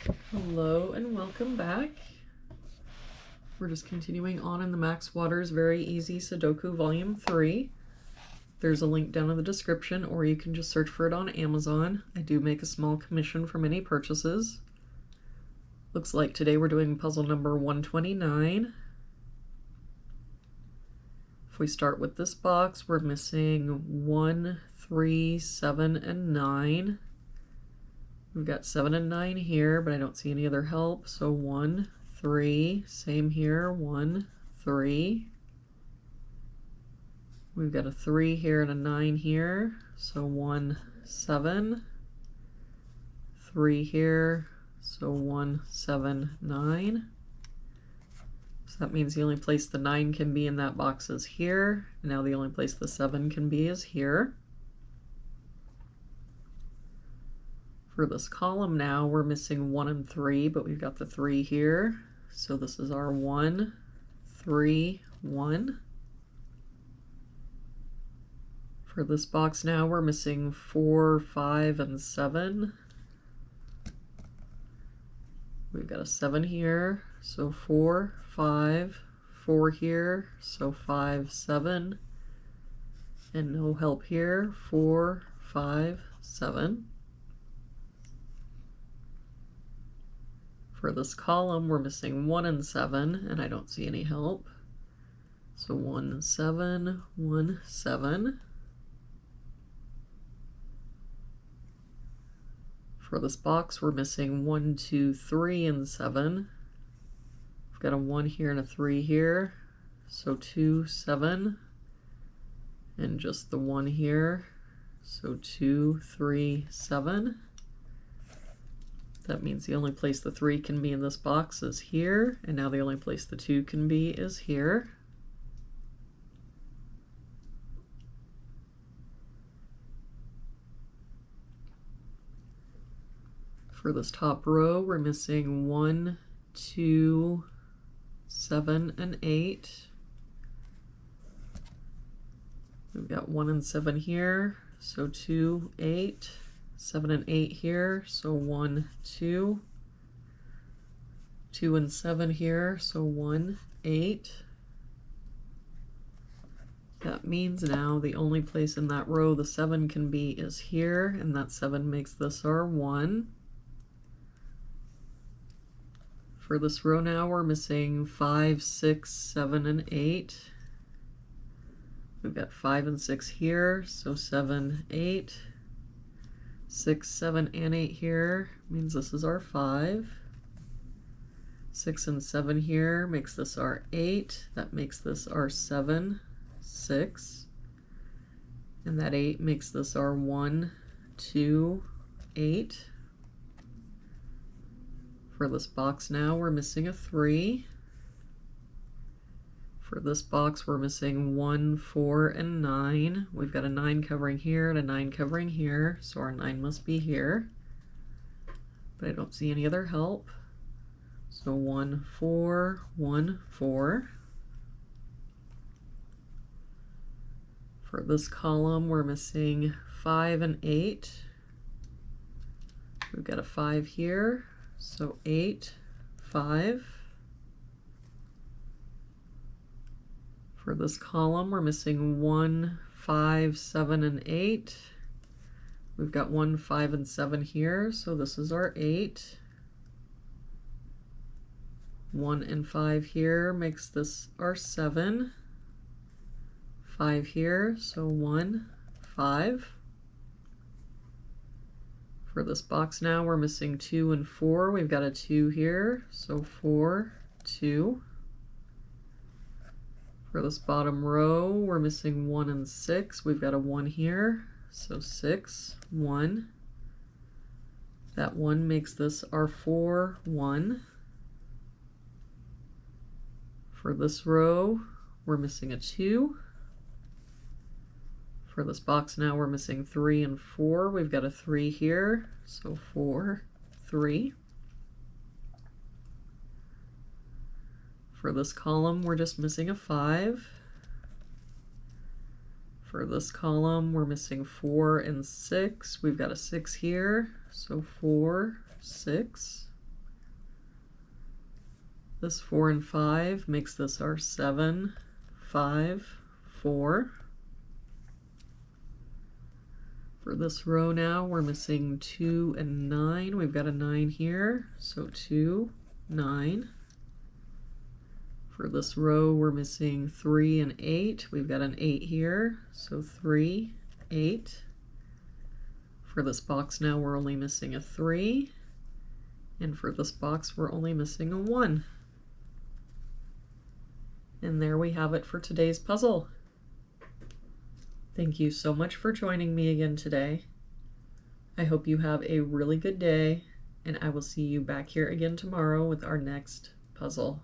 Hello and welcome back. We're just continuing on in the Max Waters Very Easy Sudoku Volume 3. There's a link down in the description, or you can just search for it on Amazon. I do make a small commission from any purchases. Looks like today we're doing puzzle number 129. If we start with this box, we're missing 1, 3, 7, and 9. We've got 7 and 9 here, but I don't see any other help. So 1, 3, same here, 1, 3. We've got a 3 here and a 9 here. So 1, 7. 3 here, so 1, 7, 9. So that means the only place the 9 can be in that box is here. And now the only place the 7 can be is here. For this column now, we're missing 1 and 3, but we've got the 3 here. So this is our 1, 3, 1. For this box now, we're missing 4, 5, and 7. We've got a 7 here, so 4, 5, 4 here, so 5, 7. And no help here, 4, 5, 7. For this column, we're missing 1 and 7, and I don't see any help. So 1, 7, 1, 7. For this box, we're missing 1, 2, 3, and 7. We've got a 1 here and a 3 here, so 2, 7. And just the 1 here, so 2, 3, 7. That means the only place the 3 can be in this box is here, and now the only place the 2 can be is here. For this top row, we're missing 1, 2, 7, and 8. We've got 1 and 7 here, so 2, 8. 7 and 8 here, so 1, 2. 2 and 7 here, so 1, 8. That means now the only place in that row the 7 can be is here, and that 7 makes this our 1. For this row now, we're missing 5, 6, 7, and 8. We've got 5 and 6 here, so 7, 8. 6, 7, and 8 here means this is our 5. 6 and 7 here makes this our 8. That makes this our 7, 6. And that 8 makes this our 1, 2, 8. For this box now, we're missing a 3. For this box, we're missing 1, 4, and 9. We've got a 9 covering here and a 9 covering here, so our 9 must be here. But I don't see any other help. So 1, 4, 1, 4. For this column, we're missing 5 and 8. We've got a 5 here, so 8, 5. For this column, we're missing 1, 5, 7, and 8. We've got 1, 5, and 7 here, so this is our 8. 1 and 5 here makes this our 7. 5 here, so 1, 5. For this box now, we're missing 2 and 4. We've got a 2 here, so 4, 2. For this bottom row, we're missing 1 and 6. We've got a 1 here, so 6, 1. That 1 makes this our 4, 1. For this row, we're missing a 2. For this box now, we're missing 3 and 4. We've got a 3 here, so 4, 3. For this column, we're just missing a 5. For this column, we're missing 4 and 6. We've got a 6 here, so 4, 6. This 4 and 5 makes this our 7, 5, 4. For this row now, we're missing 2 and 9. We've got a 9 here, so 2, 9. For this row, we're missing 3 and 8. We've got an 8 here, so 3, 8. For this box now, we're only missing a 3. And for this box, we're only missing a 1. And there we have it for today's puzzle. Thank you so much for joining me again today. I hope you have a really good day, and I will see you back here again tomorrow with our next puzzle.